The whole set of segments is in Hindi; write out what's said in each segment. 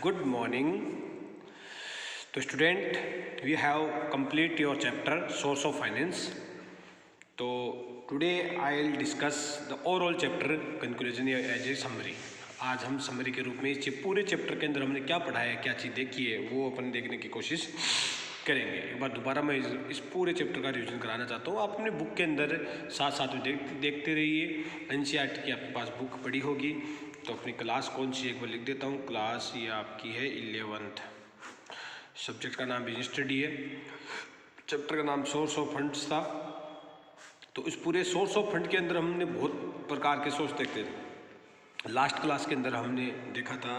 Good morning. तो student, we have complete your chapter source of finance. तो today I'll discuss the overall chapter conclusion as a summary. आज हम समरी के रूप में इस पूरे चैप्टर के अंदर हमने क्या पढ़ा है, क्या चीज़ देखी है, वो अपन देखने की कोशिश करेंगे। एक बार दोबारा मैं इस पूरे चैप्टर का रिवीजन कराना चाहता हूँ। आप अपने बुक के अंदर साथ साथ में देखते रहिए। एनसीईआरटी की आपके पास बुक पड़ी होगी, तो अपनी क्लास कौन सी एक बार लिख देता हूँ। क्लास ये आपकी है 11th। सब्जेक्ट का नाम बिजनेस स्टडी है, चैप्टर का नाम सोर्स ऑफ फंड्स था। तो इस पूरे सोर्स ऑफ फंड के अंदर हमने बहुत प्रकार के सोर्स देखते थे। लास्ट क्लास के अंदर हमने देखा था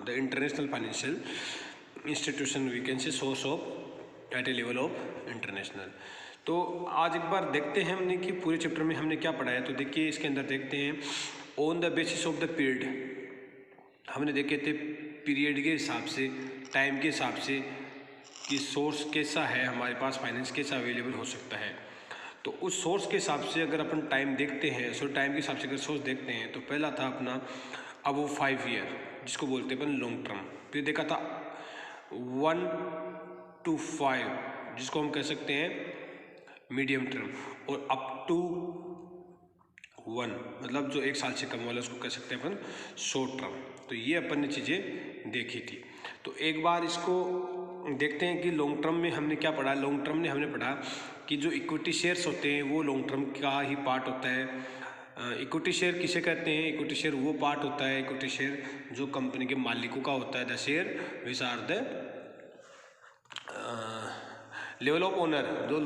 the international financial institution we can say source of at a level of international. तो आज एक बार देखते हैं हमने कि पूरे चैप्टर में हमने क्या पढ़ा है। तो देखिए इसके अंदर देखते हैं on the basis of the period. हमने देखे थे पीरियड के हिसाब से, टाइम के हिसाब से कि सोर्स कैसा है हमारे पास, फाइनेंस कैसा अवेलेबल हो सकता है। तो उस सोर्स के हिसाब से अगर अपन टाइम देखते हैं, सो टाइम के हिसाब से अगर सोर्स देखते हैं, तो पहला था अपना अबव 5 ईयर, जिसको बोलते हैं अपन लॉन्ग टर्म। फिर देखा था 1 to 5, जिसको हम कह सकते हैं मीडियम टर्म, और अप टू 1, मतलब जो 1 साल से कम वाला, उसको कह सकते हैं अपन शॉर्ट टर्म। तो ये अपन ने चीज़ें देखी थी। तो एक बार इसको देखते हैं कि लॉन्ग टर्म में हमने क्या पढ़ा। लॉन्ग टर्म में हमने पढ़ा कि जो इक्विटी शेयर्स होते हैं वो लॉन्ग टर्म का ही पार्ट होता है। इक्विटी शेयर किसे कहते हैं? इक्विटी शेयर वो पार्ट होता है, इक्विटी शेयर जो कंपनी के मालिकों का होता है। The share which are the level of owner, जो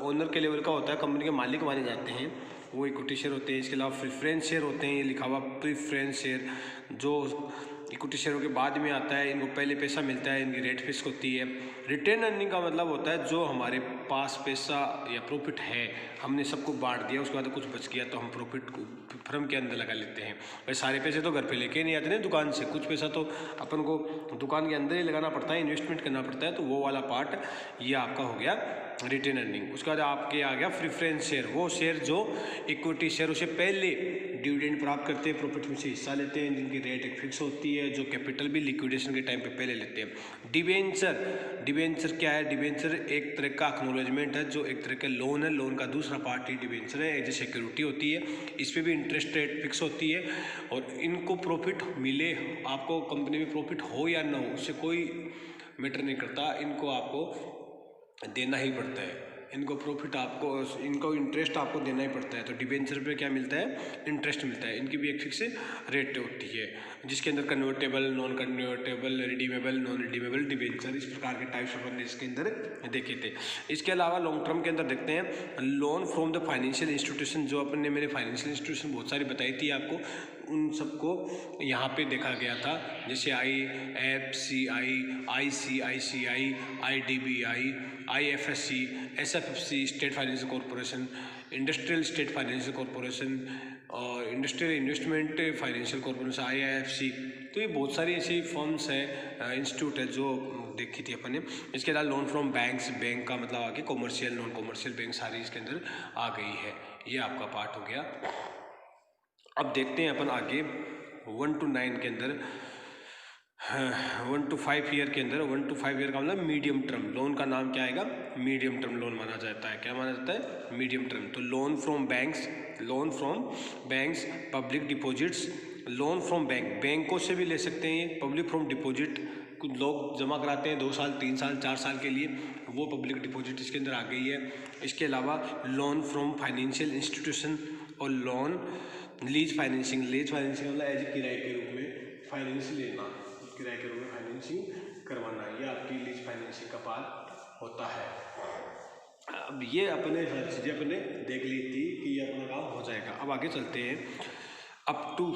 ओनर के लेवल का होता है, कंपनी के मालिक माने जाते हैं, वो इक्विटी शेयर होते हैं। इसके अलावा प्रेफरेंस शेयर होते हैं, ये लिखा हुआ प्रेफरेंस शेयर, जो इक्विटी शेयरों के बाद में आता है। इनको पहले पैसा मिलता है, इनकी रेट फिक्स होती है। रिटेन अर्निंग का मतलब होता है जो हमारे पास पैसा या प्रॉफिट है, हमने सबको बांट दिया, उसके बाद कुछ बच गया तो हम प्रॉफिट को फर्म के अंदर लगा लेते हैं। भाई सारे पैसे तो घर पे लेके नहीं आते ना दुकान से, कुछ पैसा तो अपन को दुकान के अंदर ही लगाना पड़ता है, इन्वेस्टमेंट करना पड़ता है। तो वो वाला पार्ट ये आपका हो गया रिटेन अर्निंग। उसके बाद आपके आ गया प्रेफरेंस शेयर, वो शेयर जो इक्विटी शेयर से पहले डिविडेंड प्राप्त करते हैं, प्रॉफिट में से हिस्सा लेते हैं, जिनकी रेट एक फिक्स होती है, जो कैपिटल भी लिक्विडेशन के टाइम पे पहले लेते हैं। डिबेंचर, डिबेंचर क्या है? डिबेंचर एक तरह का एक्नॉलेजमेंट है, जो एक तरह का लोन है। लोन का दूसरा पार्ट ही डिबेंचर है, एज ए सिक्योरिटी होती है। इस पर भी इंटरेस्ट रेट फिक्स होती है, और इनको प्रॉफिट मिले, आपको कंपनी में प्रॉफिट हो या ना हो, उससे कोई मैटर नहीं करता, इनको आपको देना ही पड़ता है। इनको प्रॉफिट आपको, इनको इंटरेस्ट आपको देना ही पड़ता है। तो डिबेंचर पे क्या मिलता है? इंटरेस्ट मिलता है। इनकी भी एक फिक्स रेट होती है, जिसके अंदर convertible, non convertible, redeemable, non redeemable debenture, इस प्रकार के टाइप्स अपन ने इसके अंदर देखे थे। इसके अलावा लॉन्ग टर्म के अंदर देखते हैं loan from the financial institution. जो अपन ने मेरे फाइनेंशियल इंस्टीट्यूशन बहुत सारी बताई थी आपको, उन सबको यहाँ पे देखा गया था, जैसे IFCI, ICICI, IDBI, IFSC, SFFC, state financial corporation, industrial state financial corporation, और industrial investment financial corporation, IIFC। तो ये बहुत सारी ऐसी फर्म्स हैं, इंस्टीट्यूट है, जो देखी थी अपन ने। इसके अलावा लोन फ्रॉम बैंक्स, बैंक का मतलब आगे कॉमर्शियल, नॉन कॉमर्शियल बैंक सारी इसके अंदर आ गई है। ये आपका पार्ट हो गया। अब देखते हैं अपन आगे 1 to 9 के अंदर, 1 to 5 ईयर के अंदर। 1 to 5 ईयर का मतलब मीडियम टर्म लोन का नाम क्या आएगा? मीडियम टर्म लोन माना जाता है। क्या माना जाता है? Medium term. तो loan from banks, loan from banks, public deposits, loan from bank, बैंकों से भी ले सकते हैं ये। पब्लिक फ्रॉम डिपॉजिट, कुछ लोग जमा कराते हैं 2 साल, 3 साल, 4 साल के लिए, वो पब्लिक डिपॉजिट इसके अंदर आ गई है। इसके अलावा लोन फ्रॉम फाइनेंशियल इंस्टीट्यूशन, और loan lease financing. Lease financing मतलब एज किराए के रूप में फाइनेंस लेना, किराए के रूप में फाइनेंसिंग करवाना, ये आपकी लीज फाइनेंसिंग का पार्ट होता है। अब ये अपने हर चीज़ें अपने देख ली थी कि ये अपना काम हो जाएगा। अब आगे चलते हैं, अप टू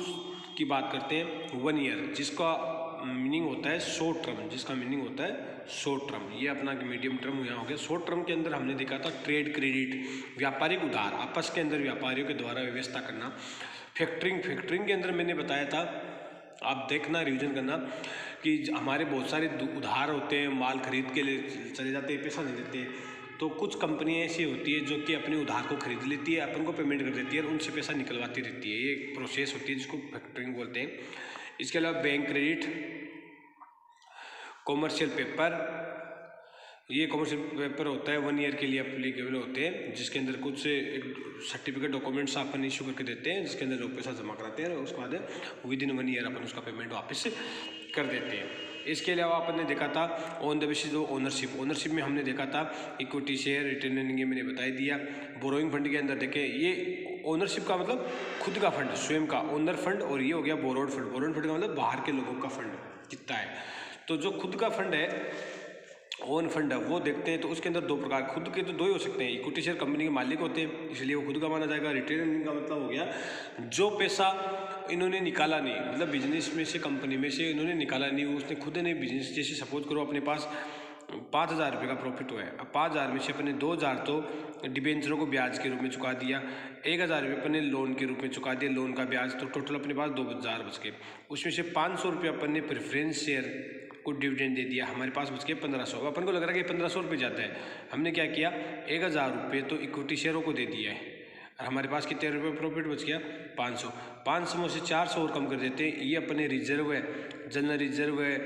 की बात करते हैं 1 ईयर, जिसका मीनिंग होता है शॉर्ट टर्म, जिसका मीनिंग होता है शॉर्ट टर्म। ये अपना मीडियम टर्म यहाँ हो गया। शॉर्ट टर्म के अंदर हमने देखा था ट्रेड क्रेडिट, व्यापारिक उधार, आपस के अंदर व्यापारियों के द्वारा व्यवस्था करना। फैक्टरिंग, फैक्टरिंग के अंदर मैंने बताया था, आप देखना, रिवीजन करना, कि हमारे बहुत सारे उधार होते हैं, माल खरीद के लिए चले जाते हैं, पैसा नहीं देते। तो कुछ कंपनियाँ ऐसी होती है जो कि अपने उधार को खरीद लेती है, अपन को पेमेंट कर देती है, और उनसे पैसा निकलवाती रहती है। ये एक प्रोसेस होती है जिसको फैक्टरिंग बोलते हैं। इसके अलावा बैंक क्रेडिट, कॉमर्शियल पेपर, ये कॉमर्शियल पेपर होता है 1 ईयर के लिए एप्लीकेबल होते हैं, जिसके अंदर कुछ एक सर्टिफिकेट डॉक्यूमेंट्स अपन इशू करके देते हैं, जिसके अंदर लोग पैसा जमा कराते हैं और उसके बाद विदिन 1 ईयर अपन उसका पेमेंट वापस कर देते हैं। इसके अलावा अपन ने देखा था on the basis of ownership में हमने देखा था इक्विटी शेयर, रिटेन अर्निंग मैंने बता दिया। बोरोइंग फंड के अंदर देखें, ये ओनरशिप का मतलब खुद का फंड, स्वयं का ओनर फंड, और ये हो गया बोरोड फंड। बोरोड फंड का मतलब बाहर के लोगों का फंड कितना है। तो जो खुद का फंड है, ओन फंड है, वो देखते हैं। तो उसके अंदर 2 प्रकार, खुद के तो 2 ही हो सकते हैं। इक्विटी शेयर कंपनी के मालिक होते हैं, इसलिए वो खुद का माना जाएगा। रिटेन अर्निंग का मतलब हो गया जो पैसा इन्होंने निकाला नहीं, मतलब बिजनेस में से, कंपनी में से इन्होंने निकाला नहीं, उसने खुद ने बिजनेस, जैसे सपोज करो अपने पास 5,000 रुपये का प्रॉफिट हुआ है। अब 5,000 में से अपने 2,000 तो डिबेंचरों को ब्याज के रूप में चुका दिया, 1,000 रुपये अपने लोन के रूप में चुका दिया, लोन का ब्याज, तो टोटल अपने पास 2,000 बच गए। उसमें से 500 रुपये अपन ने प्रेफरेंस शेयर को डिविडेंड दे दिया, हमारे पास बच गए 1,500। अपन को लग रहा है कि 1,500 रुपये ज़्यादा है, हमने क्या किया, 1,000 रुपये तो इक्विटी शेयरों को दे दिया है, और हमारे पास कितने रुपये प्रॉफिट बच गया, 500। 500 में से 400 और कम कर देते हैं। ये अपने रिजर्व है, जनरल रिजर्व है,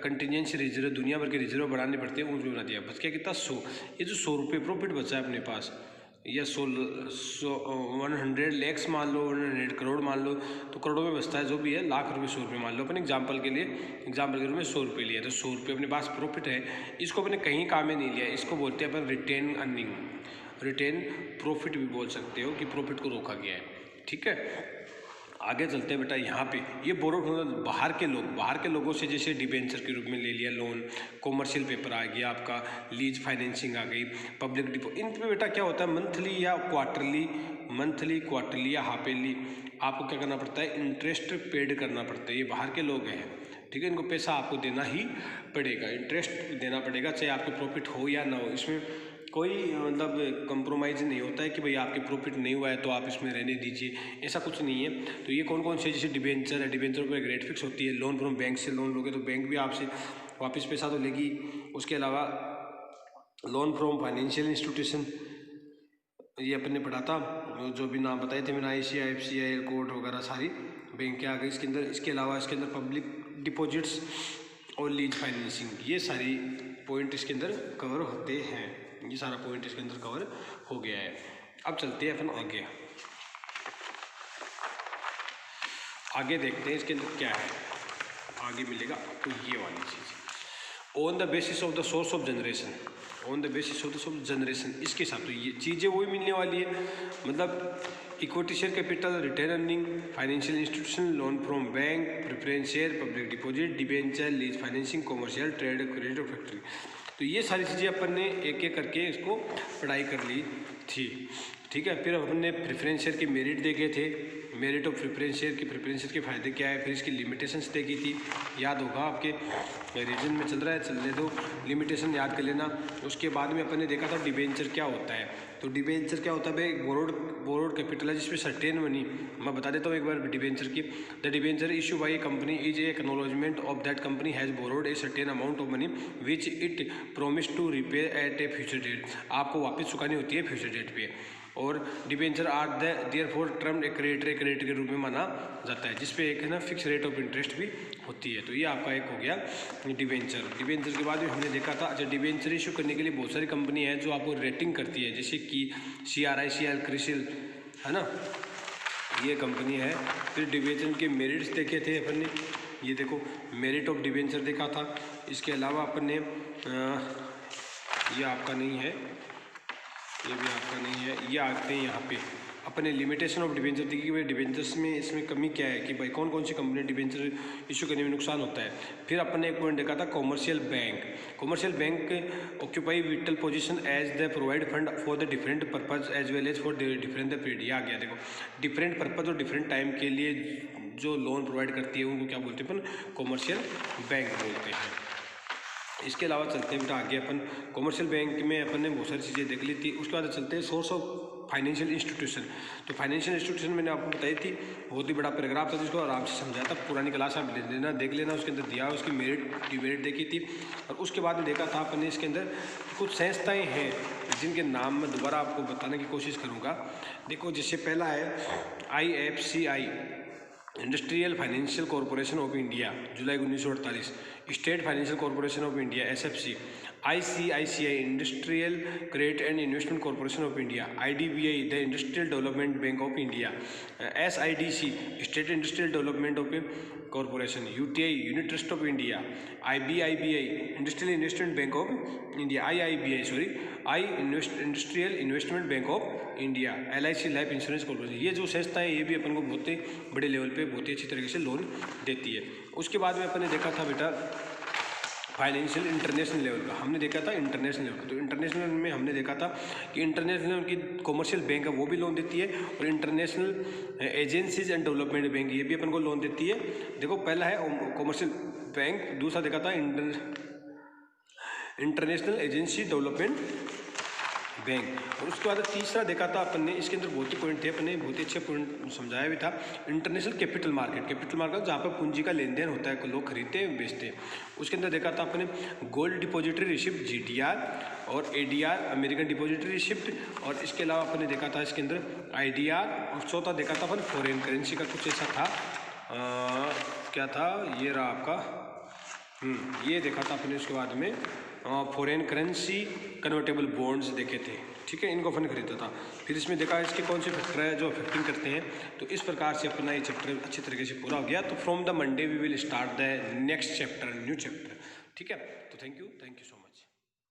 कंटिजेंसी रिजर्व, दुनिया भर के रिजर्व बढ़ाने पड़ते हैं, उनको बना दिया। बच गया कितना, 100। ये जो 100 रुपये प्रॉफिट बचा है अपने पास, या 100 लैक्स मान लो, 100 करोड़ मान लो, तो करोड़ों में बचता है जो भी है, लाख रुपये 100 रुपये मान लो अपन एग्जाम्पल के रूप में 100 रुपये लिया, तो 100 रुपये अपने पास प्रॉफिट है। इसको अपने कहीं काम में नहीं लिया, इसको बोलते हैं अपन रिटेन अर्निंग, रिटेन प्रॉफिट भी बोल सकते हो कि प्रॉफिट को रोका गया है। ठीक है, आगे चलते हैं बेटा। यहाँ पे ये बोरोड बाहर के लोगों से, जैसे डिबेंचर के रूप में ले लिया लोन, कॉमर्शियल पेपर आ गया आपका, लीज फाइनेंसिंग आ गई, पब्लिक डिपो। इन पे बेटा क्या होता है, मंथली या क्वार्टरली या हाफ ईयरली आपको क्या करना पड़ता है, इंटरेस्ट पेड करना पड़ता है। ये बाहर के लोग हैं, ठीक है, इनको पैसा आपको देना ही पड़ेगा, इंटरेस्ट देना पड़ेगा, चाहे आपके प्रॉफिट हो या ना हो। इसमें कोई मतलब कंप्रोमाइज़ नहीं होता है कि भाई आपके प्रॉफिट नहीं हुआ है तो आप इसमें रहने दीजिए, ऐसा कुछ नहीं है। तो ये कौन कौन से, जैसे डिबेंचर है, डिबेंचर पर एक रेट फिक्स होती है। लोन फ्रॉम बैंक से लोन लोगे तो बैंक भी आपसे वापस पैसा तो लेगी। उसके अलावा लोन फ्रॉम फाइनेंशियल इंस्टीट्यूशन, ये अपन ने पढ़ा था, जो भी नाम बताए थे मैंने, ICICI, FCI, कोड वगैरह सारी बैंक के आ गई इसके अंदर। इसके अलावा इसके अंदर पब्लिक डिपॉजिट्स और लीज फाइनेंसिंग, ये सारी पॉइंट इसके अंदर कवर होते हैं। ये सारा पॉइंट इसके अंदर कवर हो गया है। अब चलते हैं अपन आगे देखते हैं इसके अंदर क्या है, आगे मिलेगा तो ये वाली चीज़, on the basis of the source of generation, इसके साथ तो ये चीज़ें वही मिलने वाली है। मतलब equity share capital, retain earning, financial institution, loan from bank, preference share, public deposit, debenture, lease financing, commercial, trade, credit और फैक्ट्री। तो ये सारी चीज़ें अपन ने एक एक करके इसको पढ़ाई कर ली थी। ठीक है, फिर अपन ने प्रेफरेंस शेयर के मेरिट देखे थे, मेरिट ऑफ प्रेफरेंस शेयर के फ़ायदे क्या है, फिर इसकी लिमिटेशंस देखी थी, याद होगा आपके रीजन में चल रहा है, चलने दो, लिमिटेशन याद कर लेना। उसके बाद में अपन ने देखा था डिबेंचर क्या होता है। तो डिबेंचर क्या होता है भाई, बोरोड कैपिटल है जिसमें सर्टेन मनी, मैं बता देता हूँ एक बार डिबेंचर की। The debenture issue by a company is a acknowledgement of that company has borrowed a certain amount of money which it promise to repay at a future date, आपको वापस चुकानी होती है फ्यूचर डेट पे। और debenture are therefore term a creditor के रूप में माना जाता है, जिसपे एक है ना फिक्स रेट ऑफ इंटरेस्ट भी होती है। तो ये आपका एक हो गया डिबेंचर के बाद भी हमने देखा था। अच्छा, डिबेंचर इशू करने के लिए बहुत सारी कंपनी है जो आपको रेटिंग करती है, जैसे कि CRICL, क्रिसिल, है ना, ये कंपनी है। फिर डिबेंचर के मेरिट्स देखे थे अपन ने, ये देखो मेरिट ऑफ डिबेंचर देखा था। इसके अलावा अपन ने ये आपका नहीं है, ये भी आपका नहीं है, ये आते हैं यहाँ पे अपने लिमिटेशन ऑफ डिबेंचर देखिए कि भाई डिबेंचर्स में इसमें कमी क्या है, कि भाई कौन कौन सी कंपनी डिबेंचर इशू करने में नुकसान होता है। फिर अपन ने एक पॉइंट देखा था commercial bank occupy vital position as they provide fund for the different purpose as well as for different the period. ये आ गया देखो, डिफरेंट पर्पज और डिफरेंट टाइम के लिए जो लोन प्रोवाइड करती है उनको क्या बोलते हैं अपन, कॉमर्शियल बैंक बोलते हैं। इसके अलावा चलते हैं बेटा आगे, अपन कॉमर्शियल बैंक में अपन ने बहुत सारी चीज़ें देख ली थी। उसके बाद चलते हैं सोर्स ऑफ फाइनेंशियल इंस्टीट्यूशन। तो फाइनेंशियल इंस्टीट्यूशन मैंने आपको बताई थी, बहुत ही बड़ा पैराग्राफ था जिसको आराम से समझाया था, पुरानी क्लास आप ले लेना, देख लेना, उसके अंदर दिया उसकी डिमेरिट देखी थी। और उसके बाद में देखा था अपन ने इसके अंदर कुछ संस्थाएँ हैं जिनके नाम मैं दोबारा आपको बताने की कोशिश करूँगा। देखो, जिससे पहला है IFCI, industrial financial corporation of India July 1948, state financial corporation of India SFC, ICICI industrial credit and investment corporation of India, IDBI the industrial development bank of India, SIDC state industrial development of corporation, UTI unit trust of India, IBI industrial investment bank of India, industrial investment bank of India, LIC life insurance corporation. ये जो संस्थाएं ये भी अपन को बहुत ही बड़े लेवल पे बहुत ही अच्छी तरीके से लोन देती है। उसके बाद में अपन ने देखा था बेटा फाइनेंशियल इंटरनेशनल लेवल का, हमने देखा था इंटरनेशनल लेवल का। तो इंटरनेशनल में हमने देखा था कि इंटरनेशनल की कॉमर्शियल बैंक है वो भी लोन देती है, और international agencies and development bank ये भी अपन को लोन देती है। देखो पहला है कॉमर्शियल बैंक, दूसरा देखा था इंटरनेशनल एजेंसी डेवलपमेंट बैंक, और उसके बाद तीसरा देखा था अपन ने, इसके अंदर बहुत ही पॉइंट थे, अपन ने बहुत ही अच्छे पॉइंट समझाया भी था। इंटरनेशनल कैपिटल मार्केट जहाँ पर पूंजी का लेन देन होता है, लोग खरीदते हैं बेचते हैं। उसके अंदर देखा था अपने गोल्ड डिपॉजिटरी रिसिप्ट GDR और ADR अमेरिकन डिपॉजिटरी रिसिप्ट, और इसके अलावा अपन ने देखा था इसके अंदर IDR, और चौथा देखा था अपन फॉरेन करेंसी का कुछ ऐसा था, क्या था ये रहा आपका, ये देखा था अपने। उसके बाद में फॉरेन करेंसी कन्वर्टेबल बॉन्ड्स देखे थे, ठीक है, इनको अपन खरीदा था। फिर इसमें देखा इसके कौन से फैक्टर है जो अफेक्टिंग करते हैं। तो इस प्रकार से अपना ये चैप्टर अच्छी तरीके से पूरा हो गया। तो from the Monday we will start the next chapter, new chapter, ठीक है। तो थैंक यू सो मच।